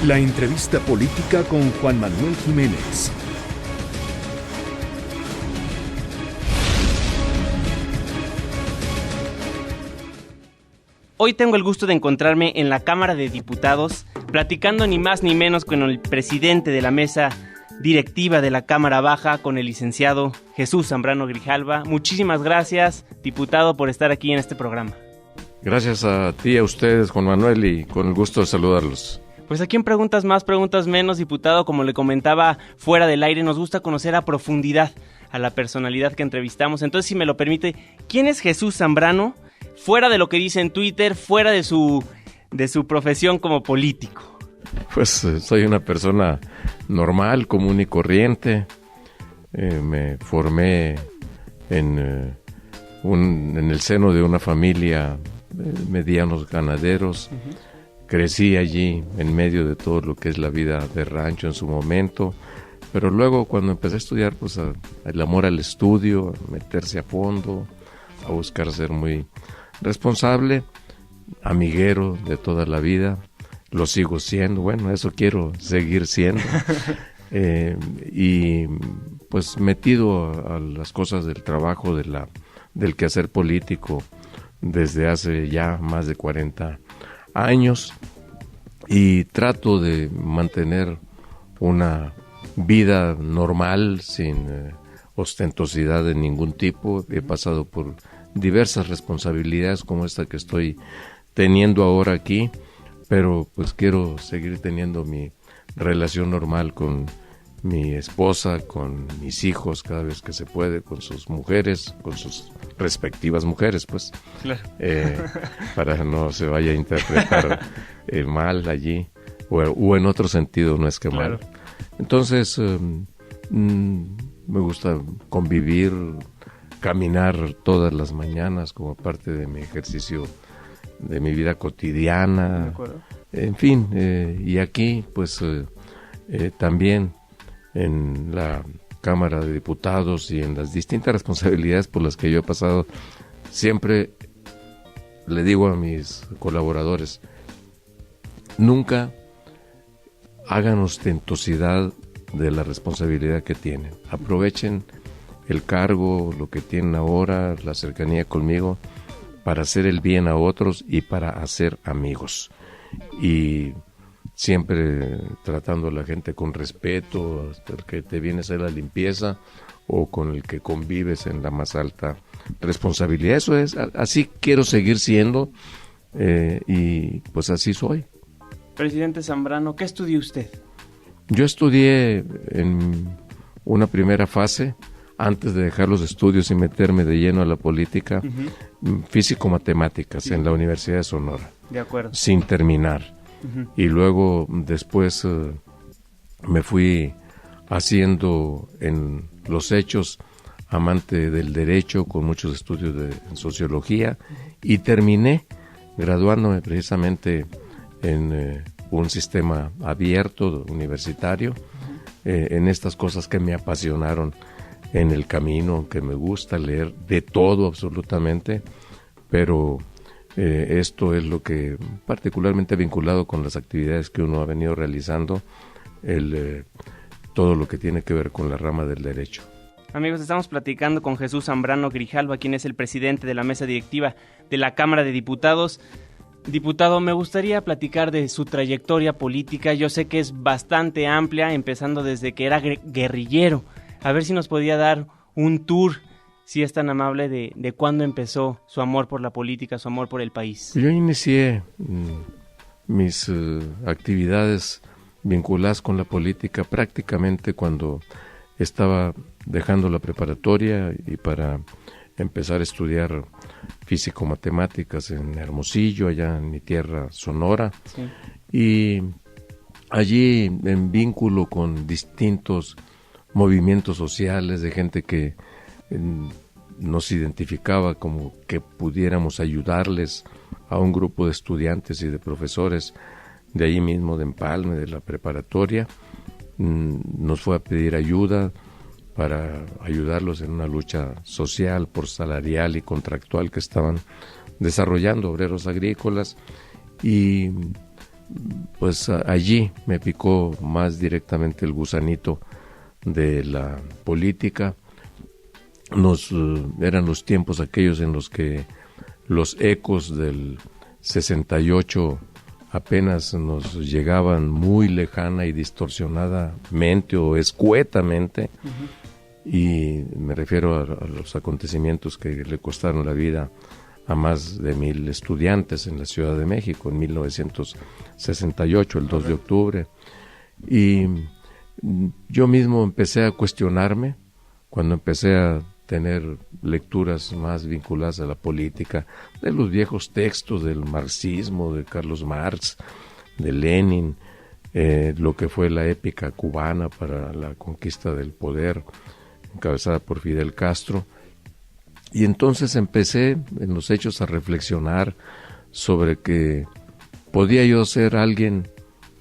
La entrevista política con Juan Manuel Jiménez. Hoy tengo el gusto de encontrarme en la Cámara de Diputados, platicando ni más ni menos con el presidente de la mesa directiva de la Cámara Baja, con el licenciado Jesús Zambrano Grijalva. Muchísimas gracias, diputado, por estar aquí en este programa. Gracias a ti, a ustedes, Juan Manuel, y con el gusto de saludarlos. Pues aquí en Preguntas Más, Preguntas Menos, diputado, como le comentaba fuera del aire, nos gusta conocer a profundidad a la personalidad que entrevistamos. Entonces, si me lo permite, ¿quién es Jesús Zambrano? Fuera de lo que dice en Twitter, fuera de su profesión como político. Pues soy una persona normal, común y corriente. Me formé en el seno de una familia medianos ganaderos. Crecí allí en medio de todo lo que es la vida de rancho en su momento. Pero luego cuando empecé a estudiar, pues el amor al estudio, a meterse a fondo, a buscar ser muy responsable, amiguero de toda la vida, lo sigo siendo, bueno, eso quiero seguir siendo, y pues metido a las cosas del trabajo, del quehacer político desde hace ya más de 40 años, y trato de mantener una vida normal, sin ostentosidad de ningún tipo. He pasado por diversas responsabilidades como esta que estoy teniendo ahora aquí, pero pues quiero seguir teniendo mi relación normal con mi esposa, con mis hijos cada vez que se puede, con sus mujeres, con sus respectivas mujeres, pues, claro. Para no se vaya a interpretar mal allí, o en otro sentido, no es que claro. Mal. Entonces, me gusta convivir, caminar todas las mañanas como parte de mi ejercicio, de mi vida cotidiana, en fin, y aquí pues también en la Cámara de Diputados y en las distintas responsabilidades por las que yo he pasado, siempre le digo a mis colaboradores, nunca hagan ostentosidad de la responsabilidad que tienen, aprovechen el cargo, lo que tienen ahora, la cercanía conmigo, para hacer el bien a otros y para hacer amigos. Y siempre tratando a la gente con respeto, hasta el que te viene a hacer la limpieza o con el que convives en la más alta responsabilidad. Eso es, así quiero seguir siendo, y pues así soy. Presidente Zambrano, ¿qué estudió usted? Yo estudié en una primera fase, antes de dejar los estudios y meterme de lleno a la política, físico-matemáticas en la Universidad de Sonora. De acuerdo. Sin terminar. Y luego, después, me fui haciendo en los hechos amante del derecho, con muchos estudios en sociología, y terminé graduándome precisamente en un sistema abierto, universitario, en estas cosas que me apasionaron en el camino, que me gusta leer de todo absolutamente, pero esto es lo que particularmente vinculado con las actividades que uno ha venido realizando, todo lo que tiene que ver con la rama del derecho. Amigos, estamos platicando con Jesús Zambrano Grijalva, quien es el presidente de la mesa directiva de la Cámara de Diputados. Diputado, me gustaría platicar de su trayectoria política. Yo sé que es bastante amplia, empezando desde que era guerrillero. A ver si nos podía dar un tour, si es tan amable, de cuándo empezó su amor por la política, su amor por el país. Yo inicié mis actividades vinculadas con la política prácticamente cuando estaba dejando la preparatoria y para empezar a estudiar físico-matemáticas en Hermosillo, allá en mi tierra Sonora. Sí. Y allí, en vínculo con distintos movimientos sociales de gente que nos identificaba como que pudiéramos ayudarles a un grupo de estudiantes y de profesores de allí mismo de Empalme, de la preparatoria, nos fue a pedir ayuda para ayudarlos en una lucha social, por salarial y contractual que estaban desarrollando obreros agrícolas, y pues allí me picó más directamente el gusanito de la política. Eran los tiempos aquellos en los que los ecos del 68 apenas nos llegaban muy lejana y distorsionadamente o escuetamente, y me refiero a los acontecimientos que le costaron la vida a más de 1,000 estudiantes en la Ciudad de México en 1968, el 2 de octubre. Y yo mismo empecé a cuestionarme cuando empecé a tener lecturas más vinculadas a la política, de los viejos textos del marxismo, de Carlos Marx, de Lenin, lo que fue la épica cubana para la conquista del poder, encabezada por Fidel Castro. Y entonces empecé en los hechos a reflexionar sobre que podía yo ser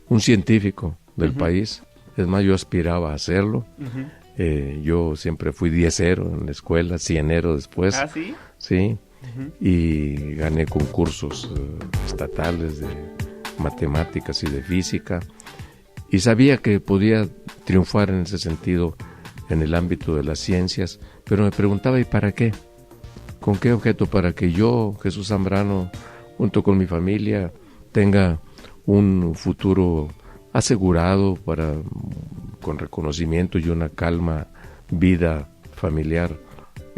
un científico del país. Es más, yo aspiraba a hacerlo. Yo siempre fui 10ero en la escuela, 100ero después. ¿Ah, sí? Sí, y gané concursos estatales de matemáticas y de física, y sabía que podía triunfar en ese sentido en el ámbito de las ciencias, pero me preguntaba, ¿y para qué? ¿Con qué objeto? Para que yo, Jesús Zambrano, junto con mi familia, tenga un futuro asegurado, con reconocimiento y una calma vida familiar,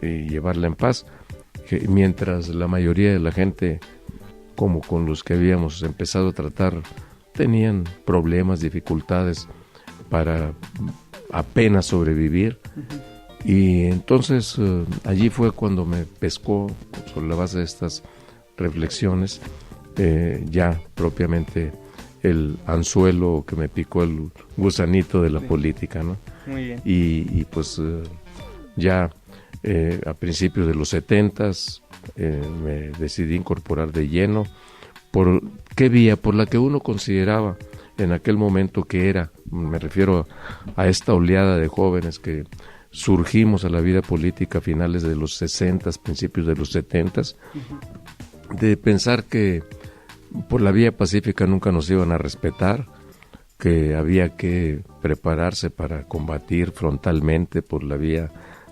y llevarla en paz, mientras la mayoría de la gente, como con los que habíamos empezado a tratar, tenían problemas, dificultades para apenas sobrevivir. Y entonces allí fue cuando me pescó, sobre la base de estas reflexiones, ya propiamente el anzuelo que me picó, el gusanito de la política, ¿no? Muy bien. Y pues ya a principios de los 70s me decidí incorporar de lleno. ¿Por qué vía? Por la que uno consideraba en aquel momento que era, me refiero a esta oleada de jóvenes que surgimos a la vida política a finales de los 60s, principios de los 70s, de pensar que por la vía pacífica nunca nos iban a respetar, que había que prepararse para combatir frontalmente por la vía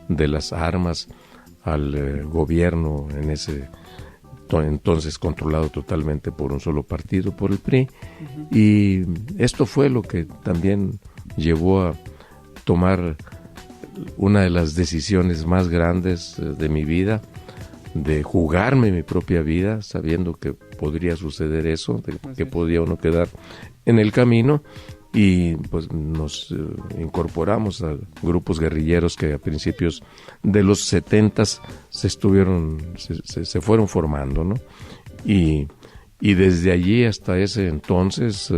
de las armas al gobierno en ese entonces controlado totalmente por un solo partido, por el PRI. Y esto fue lo que también llevó a tomar una de las decisiones más grandes de mi vida, de jugarme mi propia vida, sabiendo que podría suceder eso, que podía uno quedar en el camino, y pues nos incorporamos a grupos guerrilleros que a principios de los 70s se fueron formando, ¿no? Y desde allí hasta ese entonces,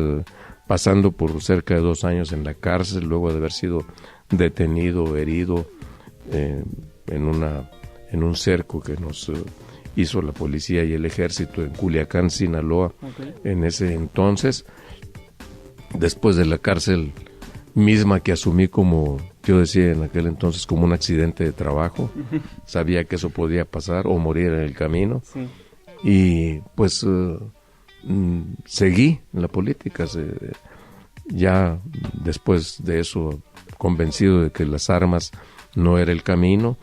pasando por cerca de 2 años en la cárcel, luego de haber sido detenido, herido en un cerco que nos hizo la policía y el ejército en Culiacán, Sinaloa, en ese entonces. Después de la cárcel misma, que asumí, como yo decía en aquel entonces, como un accidente de trabajo. Sabía que eso podía pasar o morir en el camino. Sí. Y pues seguí en la política. Ya después de eso, convencido de que las armas no era el camino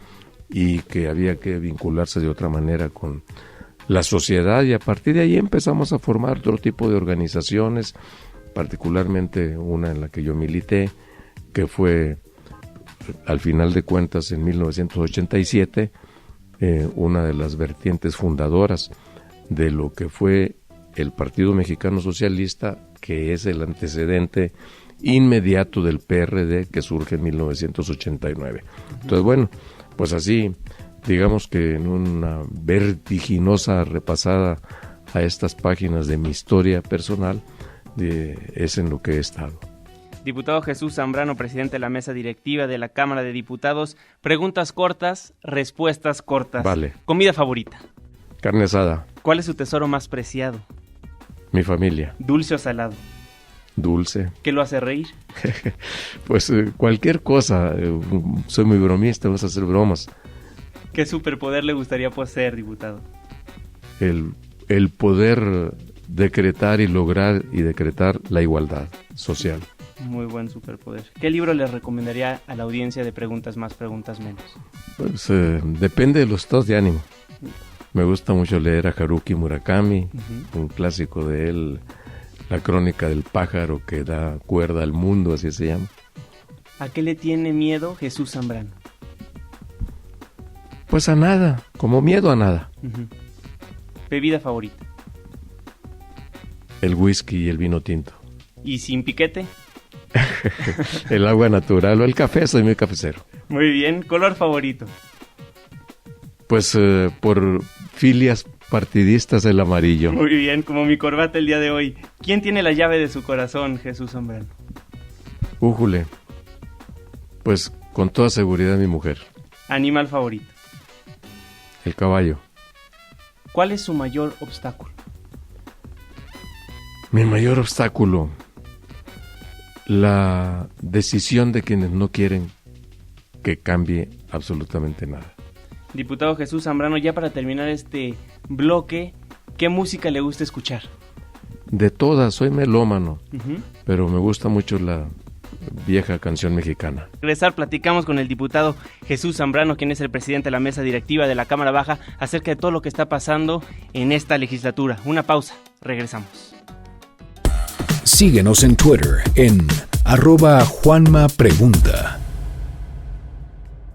y que había que vincularse de otra manera con la sociedad, y a partir de ahí empezamos a formar otro tipo de organizaciones, particularmente una en la que yo milité, que fue, al final de cuentas, en 1987, una de las vertientes fundadoras de lo que fue el Partido Mexicano Socialista, que es el antecedente inmediato del PRD, que surge en 1989. Entonces, bueno, pues así, digamos que en una vertiginosa repasada a estas páginas de mi historia personal, es en lo que he estado. Diputado Jesús Zambrano, presidente de la mesa directiva de la Cámara de Diputados. Preguntas cortas, respuestas cortas. Vale. ¿Comida favorita? Carne asada. ¿Cuál es su tesoro más preciado? Mi familia. ¿Dulce o salado? Dulce. ¿Qué lo hace reír? Pues cualquier cosa. Soy muy bromista, vamos a hacer bromas. ¿Qué superpoder le gustaría poseer, diputado? El poder decretar y lograr y decretar la igualdad social. Muy buen superpoder. ¿Qué libro le recomendaría a la audiencia de Preguntas Más, Preguntas Menos? Pues depende de los estados de ánimo. Me gusta mucho leer a Haruki Murakami, un clásico de él, La crónica del pájaro que da cuerda al mundo, así se llama. ¿A qué le tiene miedo Jesús Zambrano? Pues a nada, como miedo a nada. ¿Bebida favorita? El whisky y el vino tinto. ¿Y sin piquete? El agua natural o el café, soy muy cafecero. Muy bien. ¿Color favorito? Pues por filias partidistas, el amarillo. Muy bien, como mi corbata el día de hoy. ¿Quién tiene la llave de su corazón, Jesús Zambrano? Újule. Pues con toda seguridad mi mujer. ¿Animal favorito? El caballo. ¿Cuál es su mayor obstáculo? Mi mayor obstáculo, la decisión de quienes no quieren que cambie absolutamente nada. Diputado Jesús Zambrano, ya para terminar este bloque, ¿qué música le gusta escuchar? De todas, soy melómano, pero me gusta mucho la vieja canción mexicana. Regresar, platicamos con el diputado Jesús Zambrano, quien es el presidente de la mesa directiva de la Cámara Baja, acerca de todo lo que está pasando en esta legislatura. Una pausa, regresamos. Síguenos en Twitter en @JuanmaPregunta.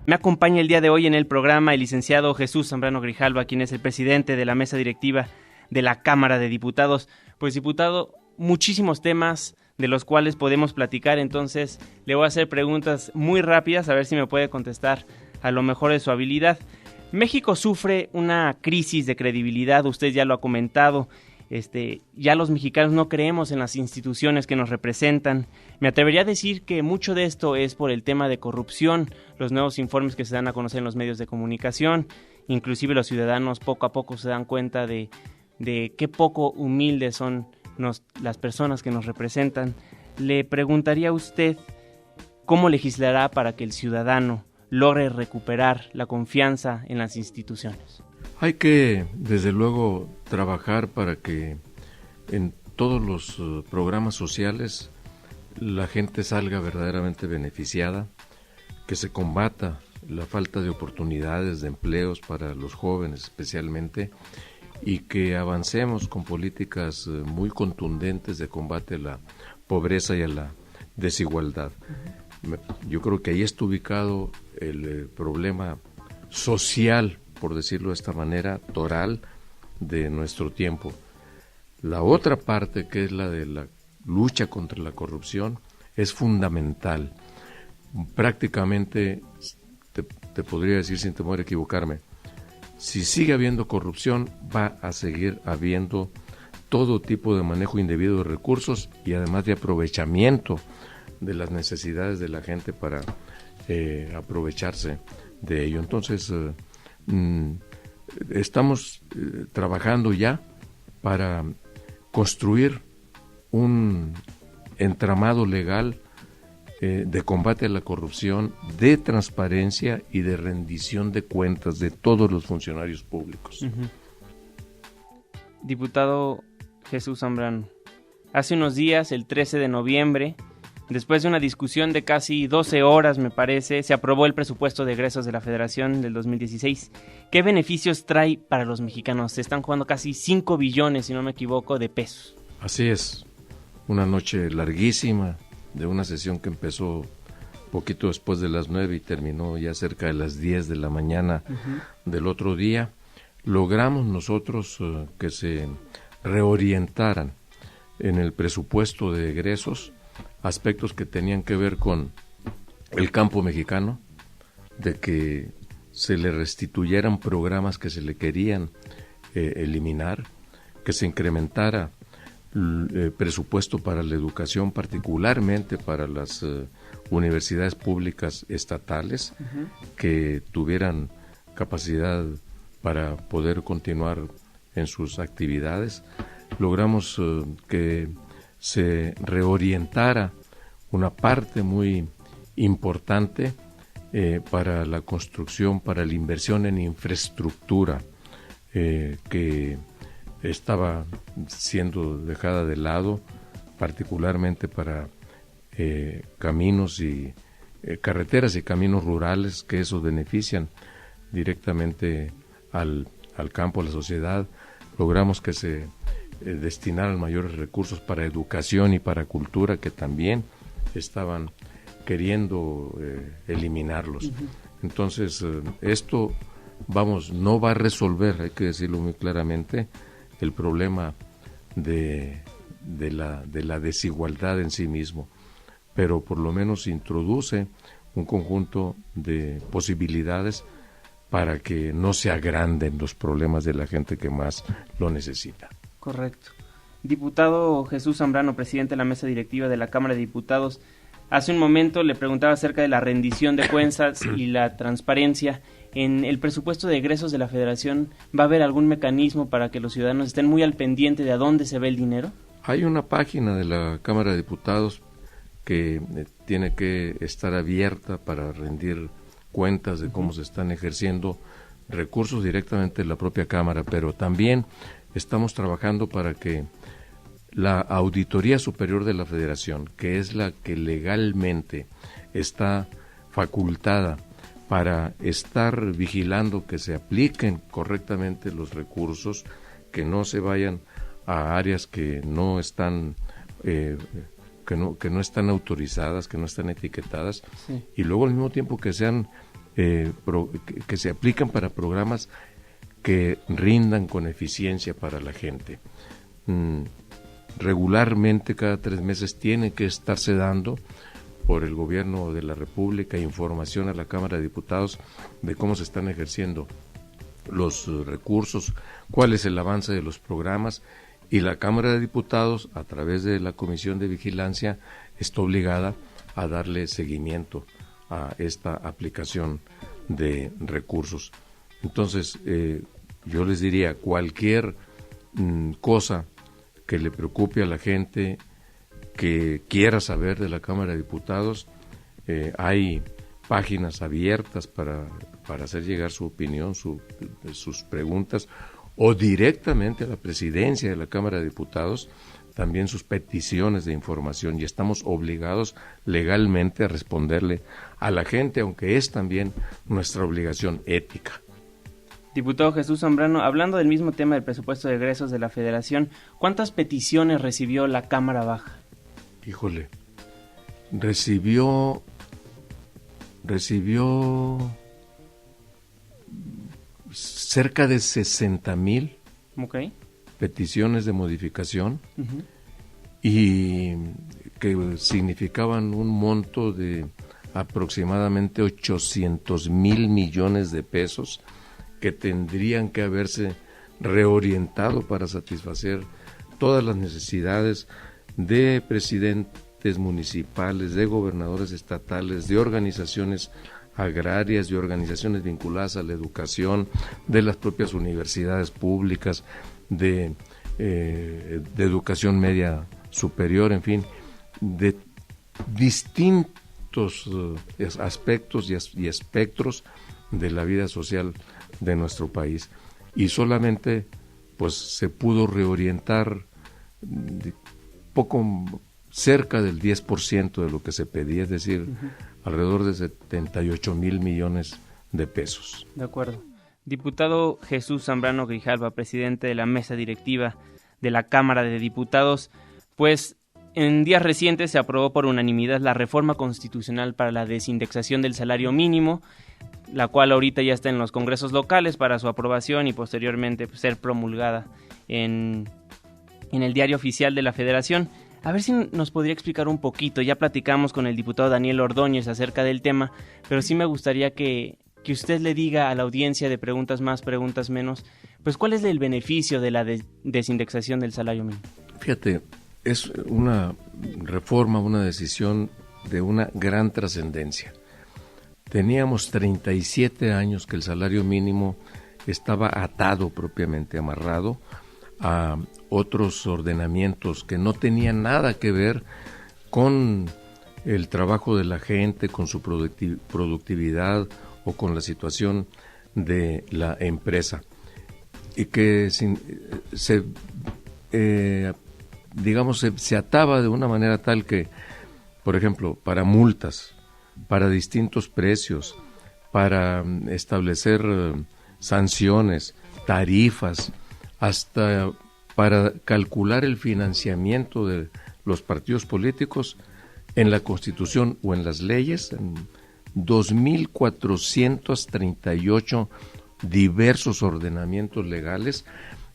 Me acompaña el día de hoy en el programa el licenciado Jesús Zambrano Grijalva, quien es el presidente de la mesa directiva de la Cámara de Diputados. Pues, diputado, muchísimos temas de los cuales podemos platicar, entonces le voy a hacer preguntas muy rápidas, a ver si me puede contestar a lo mejor de su habilidad. México sufre una crisis de credibilidad, usted ya lo ha comentado. Ya los mexicanos no creemos en las instituciones que nos representan. Me atrevería a decir que mucho de esto es por el tema de corrupción, los nuevos informes que se dan a conocer en los medios de comunicación, inclusive los ciudadanos poco a poco se dan cuenta de qué poco humildes son las personas que nos representan. Le preguntaría a usted, ¿cómo legislará para que el ciudadano logre recuperar la confianza en las instituciones? Hay que, desde luego, trabajar para que en todos los programas sociales la gente salga verdaderamente beneficiada, que se combata la falta de oportunidades de empleos para los jóvenes especialmente, y que avancemos con políticas muy contundentes de combate a la pobreza y a la desigualdad. Yo creo que ahí está ubicado el problema social, por decirlo de esta manera, toral de nuestro tiempo. La otra parte, que es la de la lucha contra la corrupción, es fundamental. Prácticamente, te podría decir sin temor a equivocarme, si sigue habiendo corrupción, va a seguir habiendo todo tipo de manejo indebido de recursos y además de aprovechamiento de las necesidades de la gente para aprovecharse de ello. Entonces, estamos trabajando ya para construir un entramado legal de combate a la corrupción, de transparencia y de rendición de cuentas de todos los funcionarios públicos. Diputado Jesús Zambrano, hace unos días, el 13 de noviembre, después de una discusión de casi 12 horas, me parece, se aprobó el presupuesto de egresos de la Federación del 2016. ¿Qué beneficios trae para los mexicanos? Se están jugando casi 5 billones, si no me equivoco, de pesos. Así es, una noche larguísima de una sesión que empezó poquito después de las 9 y terminó ya cerca de las 10 de la mañana del otro día. Logramos nosotros que se reorientaran en el presupuesto de egresos aspectos que tenían que ver con el campo mexicano, de que se le restituyeran programas que se le querían eliminar, que se incrementara el presupuesto para la educación, particularmente para las universidades públicas estatales, que tuvieran capacidad para poder continuar en sus actividades. Logramos que se reorientara una parte muy importante para la construcción, para la inversión en infraestructura, que estaba siendo dejada de lado, particularmente para caminos y carreteras y caminos rurales, que esos benefician directamente al campo, a la sociedad. Logramos que se destinaran mayores recursos para educación y para cultura, que también estaban queriendo eliminarlos. Uh-huh. Entonces, esto, no va a resolver, hay que decirlo muy claramente, el problema de la desigualdad en sí mismo, pero por lo menos introduce un conjunto de posibilidades para que no se agranden los problemas de la gente que más lo necesita. Correcto. Diputado Jesús Zambrano, presidente de la mesa directiva de la Cámara de Diputados, hace un momento le preguntaba acerca de la rendición de cuentas y la transparencia. ¿En el presupuesto de egresos de la Federación va a haber algún mecanismo para que los ciudadanos estén muy al pendiente de a dónde se ve el dinero? Hay una página de la Cámara de Diputados que tiene que estar abierta para rendir cuentas de cómo se están ejerciendo recursos directamente de la propia Cámara, pero también estamos trabajando para que la Auditoría Superior de la Federación, que es la que legalmente está facultada para estar vigilando que se apliquen correctamente los recursos, que no se vayan a áreas que no están que no están autorizadas, que no están etiquetadas, sí. Y luego al mismo tiempo que sean que se aplican para programas que rindan con eficiencia para la gente. Regularmente, cada 3 meses, tiene que estarse dando por el Gobierno de la República información a la Cámara de Diputados de cómo se están ejerciendo los recursos, cuál es el avance de los programas, y la Cámara de Diputados, a través de la Comisión de Vigilancia, está obligada a darle seguimiento a esta aplicación de recursos. Entonces, yo les diría, cualquier cosa que le preocupe a la gente, que quiera saber de la Cámara de Diputados, hay páginas abiertas para hacer llegar su opinión, sus preguntas, o directamente a la presidencia de la Cámara de Diputados, también sus peticiones de información, y estamos obligados legalmente a responderle a la gente, aunque es también nuestra obligación ética. Diputado Jesús Zambrano, hablando del mismo tema del presupuesto de egresos de la Federación, ¿cuántas peticiones recibió la Cámara Baja? Híjole, recibió cerca de 60,000 peticiones de modificación, uh-huh, y que significaban un monto de aproximadamente 800,000 millones de pesos que tendrían que haberse reorientado para satisfacer todas las necesidades de presidentes municipales, de gobernadores estatales, de organizaciones agrarias, de organizaciones vinculadas a la educación, de las propias universidades públicas, de educación media superior, en fin, de distintos aspectos y espectros de la vida social de nuestro país. Y solamente pues se pudo reorientar poco cerca del 10% de lo que se pedía, es decir, uh-huh, alrededor de 78,000 millones de pesos. De acuerdo. Diputado Jesús Zambrano Grijalva, presidente de la mesa directiva de la Cámara de Diputados, pues en días recientes se aprobó por unanimidad la reforma constitucional para la desindexación del salario mínimo, la cual ahorita ya está en los congresos locales para su aprobación y posteriormente pues, ser promulgada en el diario oficial de la Federación. A ver si nos podría explicar un poquito, ya platicamos con el diputado Daniel Ordóñez acerca del tema, pero sí me gustaría que usted le diga a la audiencia de Preguntas Más, Preguntas Menos, pues cuál es el beneficio de la desindexación del salario mínimo. Fíjate, es una reforma, una decisión de una gran trascendencia. Teníamos 37 años que el salario mínimo estaba atado, propiamente amarrado, a otros ordenamientos que no tenían nada que ver con el trabajo de la gente, con su productividad o con la situación de la empresa. y que se ataba de una manera tal que, por ejemplo, para multas, para distintos precios, para establecer sanciones, tarifas, hasta para calcular el financiamiento de los partidos políticos en la Constitución o en las leyes, en 2.438 diversos ordenamientos legales,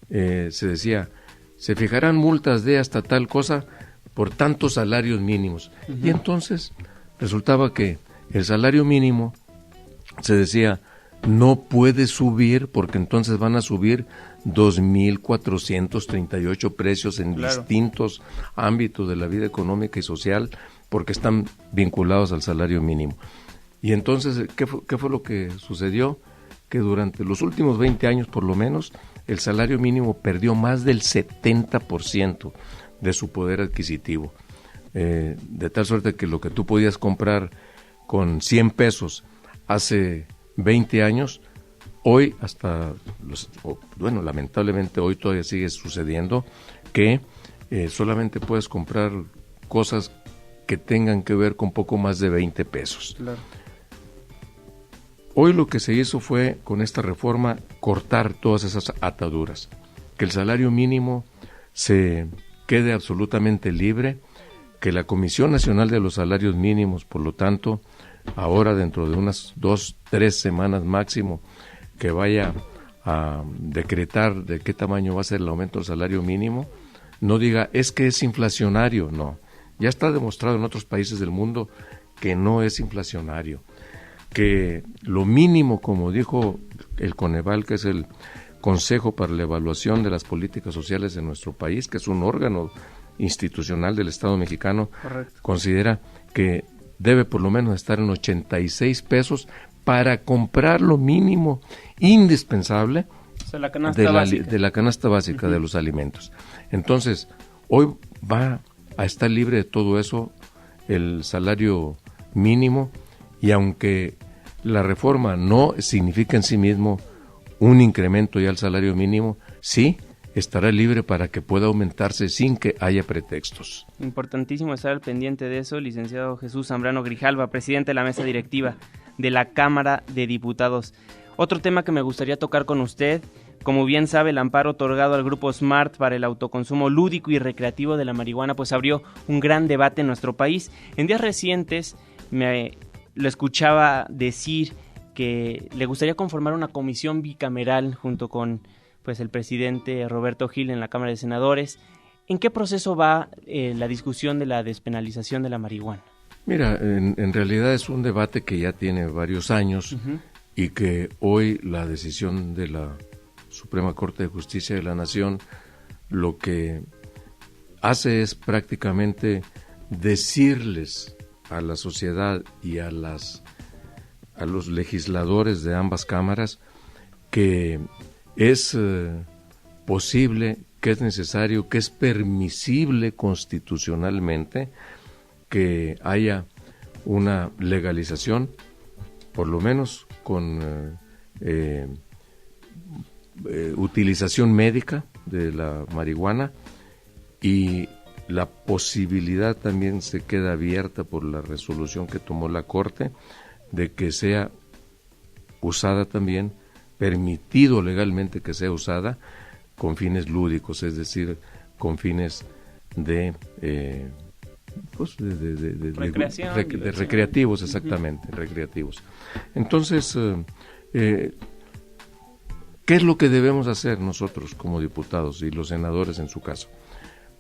se decía, se fijarán multas de hasta tal cosa por tantos salarios mínimos. Y entonces resultaba que el salario mínimo, se decía, no puede subir porque entonces van a subir 2.438 precios en distintos ámbitos de la vida económica y social porque están vinculados al salario mínimo. Y entonces, ¿qué fue lo que sucedió? Que durante los últimos 20 años, por lo menos, el salario mínimo perdió más del 70% de su poder adquisitivo. De tal suerte que lo que tú podías comprar con 100 pesos hace 20 años, hoy lamentablemente hoy todavía sigue sucediendo que solamente puedes comprar cosas que tengan que ver con poco más de 20 pesos. Claro. Hoy lo que se hizo fue, con esta reforma, cortar todas esas ataduras, que el salario mínimo se quede absolutamente libre, que la Comisión Nacional de los Salarios Mínimos, por lo tanto, ahora dentro de unas 2-3 semanas máximo, que vaya a decretar de qué tamaño va a ser el aumento del salario mínimo, no diga, es que es inflacionario, no. Ya está demostrado en otros países del mundo que no es inflacionario, que lo mínimo, como dijo el Coneval, que es el Consejo para la Evaluación de las Políticas Sociales en nuestro país, que es un órgano institucional del Estado mexicano, correcto, considera que debe por lo menos estar en 86 pesos para comprar lo mínimo indispensable, o sea, de la canasta básica de los alimentos. Entonces, hoy va a estar libre de todo eso el salario mínimo, y aunque la reforma no significa en sí mismo un incremento ya al salario mínimo, sí estará libre para que pueda aumentarse sin que haya pretextos. Importantísimo estar al pendiente de eso, licenciado Jesús Zambrano Grijalva, presidente de la mesa directiva de la Cámara de Diputados. Otro tema que me gustaría tocar con usted, como bien sabe, el amparo otorgado al Grupo Smart para el autoconsumo lúdico y recreativo de la marihuana, pues abrió un gran debate en nuestro país. En días recientes lo escuchaba decir que le gustaría conformar una comisión bicameral junto con el presidente Roberto Gil en la Cámara de Senadores. ¿En qué proceso va la discusión de la despenalización de la marihuana? Mira, en realidad es un debate que ya tiene varios años y que hoy la decisión de la Suprema Corte de Justicia de la Nación lo que hace es prácticamente decirles a la sociedad y a los legisladores de ambas cámaras que es posible, que es necesario, que es permisible constitucionalmente que haya una legalización, por lo menos con utilización médica de la marihuana, y la posibilidad también se queda abierta por la resolución que tomó la Corte de que sea usada también, permitido legalmente que sea usada con fines lúdicos, es decir, con fines de recreativos, exactamente, recreativos. Entonces, ¿qué es lo que debemos hacer nosotros como diputados y los senadores en su caso?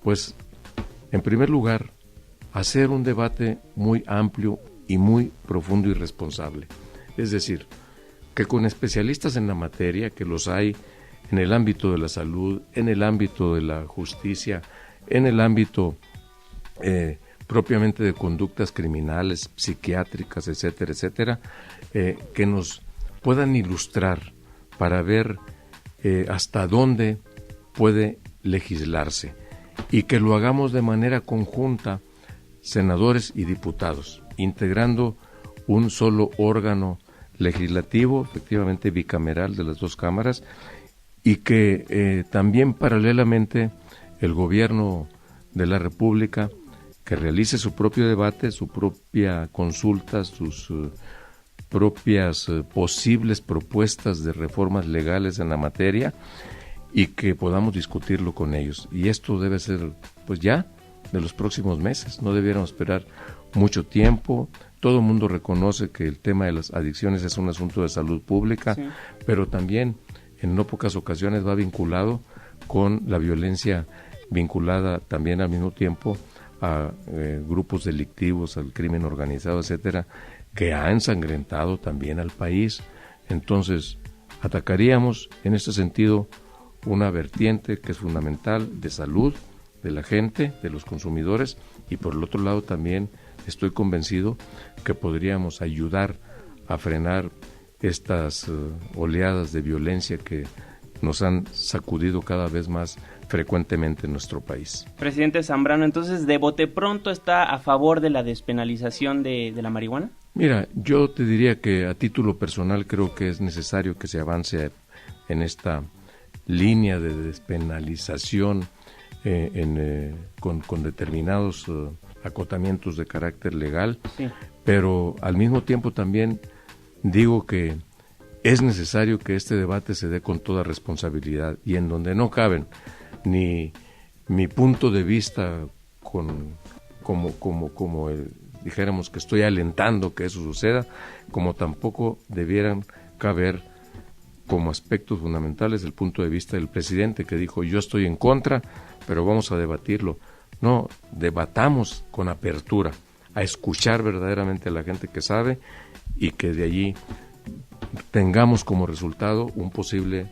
Pues, en primer lugar, hacer un debate muy amplio y muy profundo y responsable. Es decir, que con especialistas en la materia, que los hay en el ámbito de la salud, en el ámbito de la justicia, en el ámbito propiamente de conductas criminales, psiquiátricas, etcétera, etcétera, que nos puedan ilustrar para ver hasta dónde puede legislarse, y que lo hagamos de manera conjunta, senadores y diputados, integrando un solo órgano legislativo, efectivamente bicameral de las dos cámaras, y que también paralelamente el gobierno de la República que realice su propio debate, su propia consulta, sus propias posibles propuestas de reformas legales en la materia y que podamos discutirlo con ellos. Y esto debe ser, pues ya, de los próximos meses. No debiéramos esperar mucho tiempo. Todo el mundo reconoce que el tema de las adicciones es un asunto de salud pública, sí, pero también en no pocas ocasiones va vinculado con la violencia, vinculada también al mismo tiempo a grupos delictivos, al crimen organizado, etcétera, que ha ensangrentado también al país. Entonces, atacaríamos en este sentido una vertiente que es fundamental de salud de la gente, de los consumidores, y por el otro lado también estoy convencido que podríamos ayudar a frenar estas oleadas de violencia que nos han sacudido cada vez más frecuentemente en nuestro país. Presidente Zambrano, entonces, ¿de bote pronto está a favor de la despenalización de la marihuana? Mira, yo te diría que a título personal creo que es necesario que se avance en esta línea de despenalización con determinados acotamientos de carácter legal, sí, pero al mismo tiempo también digo que es necesario que este debate se dé con toda responsabilidad y en donde no caben ni mi punto de vista como dijéramos que estoy alentando que eso suceda, como tampoco debieran caber como aspectos fundamentales el punto de vista del presidente que dijo yo estoy en contra, pero vamos a debatirlo. No, debatamos con apertura, a escuchar verdaderamente a la gente que sabe y que de allí tengamos como resultado un posible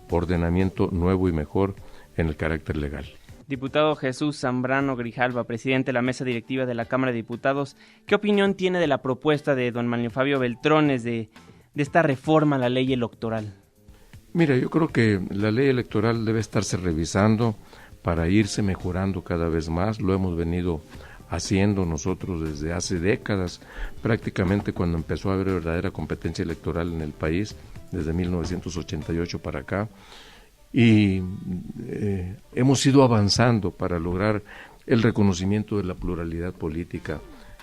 ordenamiento nuevo y mejor en el carácter legal. Diputado Jesús Zambrano Grijalva, presidente de la mesa directiva de la Cámara de Diputados, ¿qué opinión tiene de la propuesta de don Manlio Fabio Beltrones de esta reforma a la ley electoral? Mira, yo creo que la ley electoral debe estarse revisando para irse mejorando cada vez más. Lo hemos venido haciendo nosotros desde hace décadas, prácticamente cuando empezó a haber verdadera competencia electoral en el país, desde 1988 para acá, y hemos ido avanzando para lograr el reconocimiento de la pluralidad política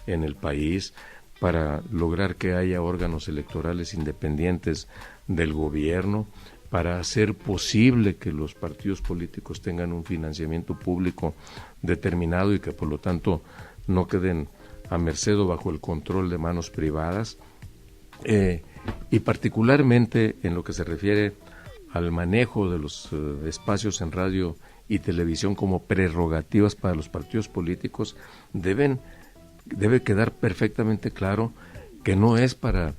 en el país, para lograr que haya órganos electorales independientes del gobierno, para hacer posible que los partidos políticos tengan un financiamiento público determinado y que por lo tanto no queden a merced o bajo el control de manos privadas, y particularmente en lo que se refiere al manejo de los espacios en radio y televisión como prerrogativas para los partidos políticos, debe quedar perfectamente claro que no es para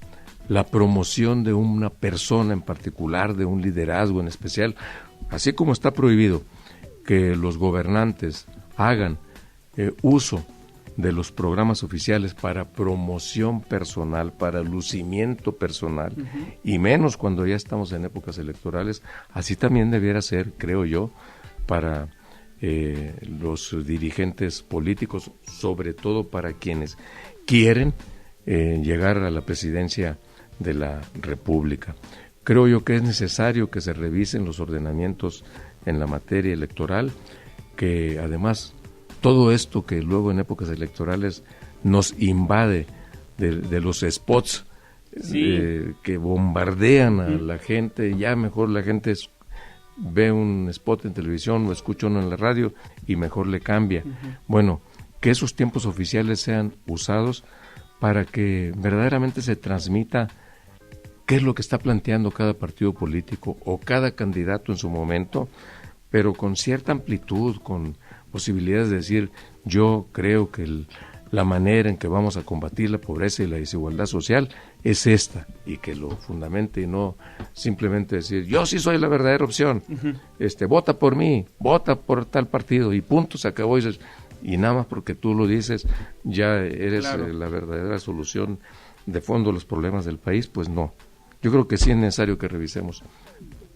la promoción de una persona en particular, de un liderazgo en especial, así como está prohibido que los gobernantes hagan uso de los programas oficiales para promoción personal, para lucimiento personal, y menos cuando ya estamos en épocas electorales. Así también debiera ser, creo yo, para los dirigentes políticos, sobre todo para quienes quieren llegar a la presidencia de la República. Creo yo que es necesario que se revisen los ordenamientos en la materia electoral, que además todo esto que luego en épocas electorales nos invade de los spots, sí, que bombardean a la gente, ya mejor la gente ve un spot en televisión o escucha uno en la radio y mejor le cambia. Bueno, que esos tiempos oficiales sean usados para que verdaderamente se transmita qué es lo que está planteando cada partido político o cada candidato en su momento, pero con cierta amplitud, con posibilidades de decir, yo creo que la manera en que vamos a combatir la pobreza y la desigualdad social es esta, y que lo fundamente y no simplemente decir, yo sí soy la verdadera opción, vota por mí, vota por tal partido y punto, se acabó, y nada más porque tú lo dices, ya eres la verdadera solución de fondo a los problemas del país. Pues no. Yo creo que sí es necesario que revisemos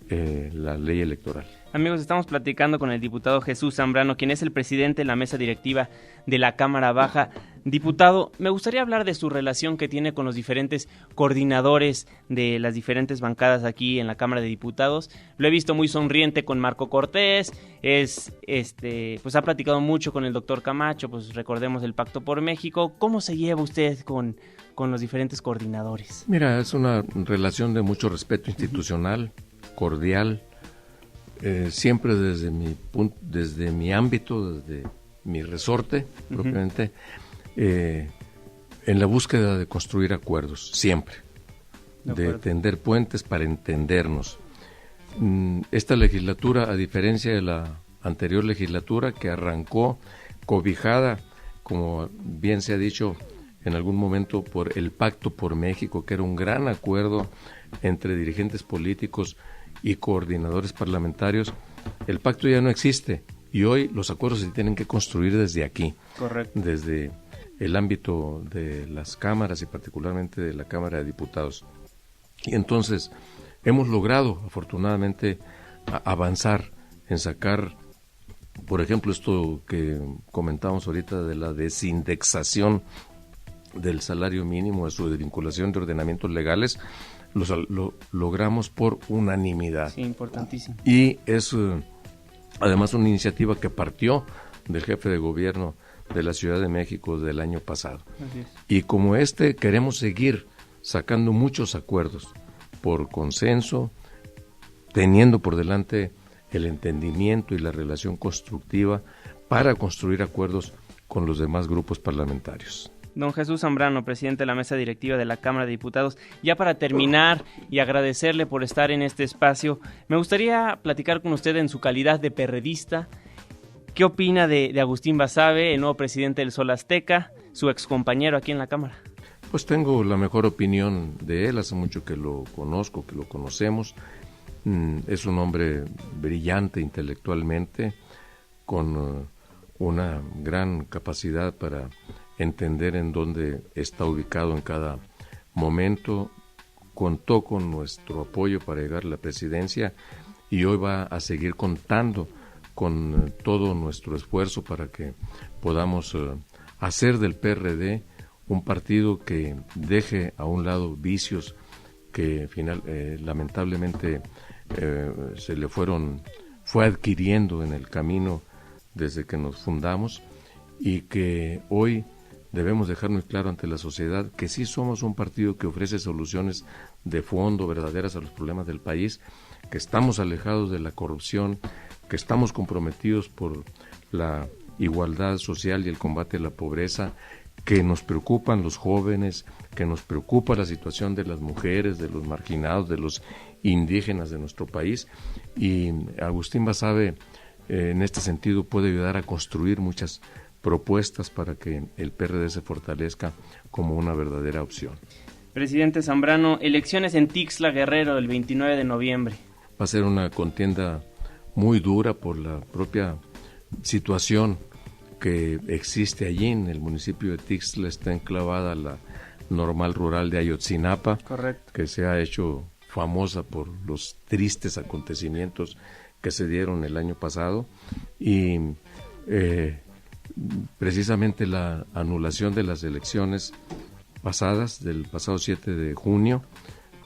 la ley electoral. Amigos, estamos platicando con el diputado Jesús Zambrano, quien es el presidente de la mesa directiva de la Cámara Baja Diputado, me gustaría hablar de su relación que tiene con los diferentes coordinadores de las diferentes bancadas aquí en la Cámara de Diputados. Lo he visto muy sonriente con Marco Cortés, pues ha platicado mucho con el doctor Camacho, pues recordemos el Pacto por México. ¿Cómo se lleva usted con los diferentes coordinadores? Mira, es una relación de mucho respeto institucional, cordial, siempre desde mi ámbito, desde mi resorte, propiamente, en la búsqueda de construir acuerdos, siempre, de tender puentes para entendernos. Esta legislatura, a diferencia de la anterior legislatura, que arrancó cobijada, como bien se ha dicho en algún momento, por el Pacto por México, que era un gran acuerdo entre dirigentes políticos y coordinadores parlamentarios, el pacto ya no existe y hoy los acuerdos se tienen que construir desde aquí. Correcto. Desde el ámbito de las cámaras y particularmente de la Cámara de Diputados. Y entonces hemos logrado, afortunadamente, avanzar en sacar, por ejemplo, esto que comentábamos ahorita de la desindexación del salario mínimo, de su desvinculación de ordenamientos legales, lo logramos por unanimidad. Sí, importantísimo. Y es además una iniciativa que partió del jefe de gobierno de la Ciudad de México del año pasado. Así es. Y como queremos seguir sacando muchos acuerdos por consenso, teniendo por delante el entendimiento y la relación constructiva para construir acuerdos con los demás grupos parlamentarios. Don Jesús Zambrano, presidente de la mesa directiva de la Cámara de Diputados, ya para terminar y agradecerle por estar en este espacio, me gustaría platicar con usted en su calidad de perredista. ¿Qué opina de Agustín Basabe, el nuevo presidente del Sol Azteca, su excompañero aquí en la Cámara? Pues tengo la mejor opinión de él, hace mucho que lo conozco, que lo conocemos. Es un hombre brillante intelectualmente, con una gran capacidad para entender en dónde está ubicado en cada momento. Contó con nuestro apoyo para llegar a la presidencia y hoy va a seguir contando con todo nuestro esfuerzo para que podamos hacer del PRD un partido que deje a un lado vicios que lamentablemente fue adquiriendo en el camino desde que nos fundamos, y que hoy debemos dejar muy claro ante la sociedad que sí somos un partido que ofrece soluciones de fondo verdaderas a los problemas del país, que estamos alejados de la corrupción, que estamos comprometidos por la igualdad social y el combate a la pobreza, que nos preocupan los jóvenes, que nos preocupa la situación de las mujeres, de los marginados, de los indígenas de nuestro país. Y Agustín Basabe, en este sentido, puede ayudar a construir muchas propuestas para que el PRD se fortalezca como una verdadera opción. Presidente Zambrano, elecciones en Tixla Guerrero el 29 de noviembre. Va a ser una contienda muy dura por la propia situación que existe allí. En el municipio de Tixla está enclavada la normal rural de Ayotzinapa. Correcto. Que se ha hecho famosa por los tristes acontecimientos que se dieron el año pasado, y precisamente la anulación de las elecciones pasadas, del pasado 7 de junio,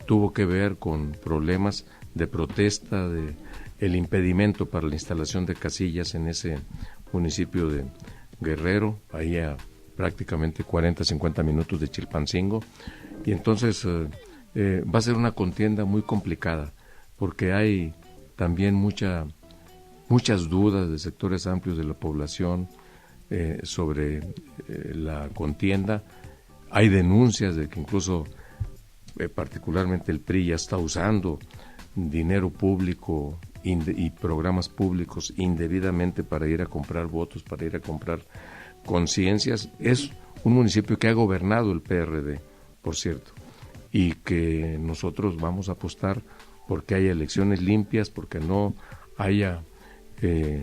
tuvo que ver con problemas de protesta, de el impedimento para la instalación de casillas en ese municipio de Guerrero, ahí a prácticamente 40-50 minutos de Chilpancingo, y entonces va a ser una contienda muy complicada, porque hay también muchas dudas de sectores amplios de la población sobre la contienda. Hay denuncias de que incluso particularmente el PRI ya está usando dinero público y programas públicos indebidamente para ir a comprar votos, para ir a comprar conciencias. Es un municipio que ha gobernado el PRD, por cierto, y que nosotros vamos a apostar porque haya elecciones limpias, porque no haya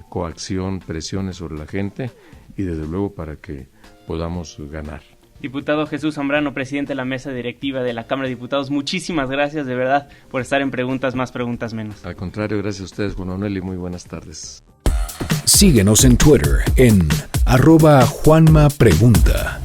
coacción, presiones sobre la gente, y desde luego para que podamos ganar. Diputado Jesús Zambrano, presidente de la mesa directiva de la Cámara de Diputados, muchísimas gracias de verdad por estar en Preguntas Más, Preguntas Menos. Al contrario, gracias a ustedes, Juan Manuel, y muy buenas tardes. Síguenos en Twitter en @JuanmaPregunta.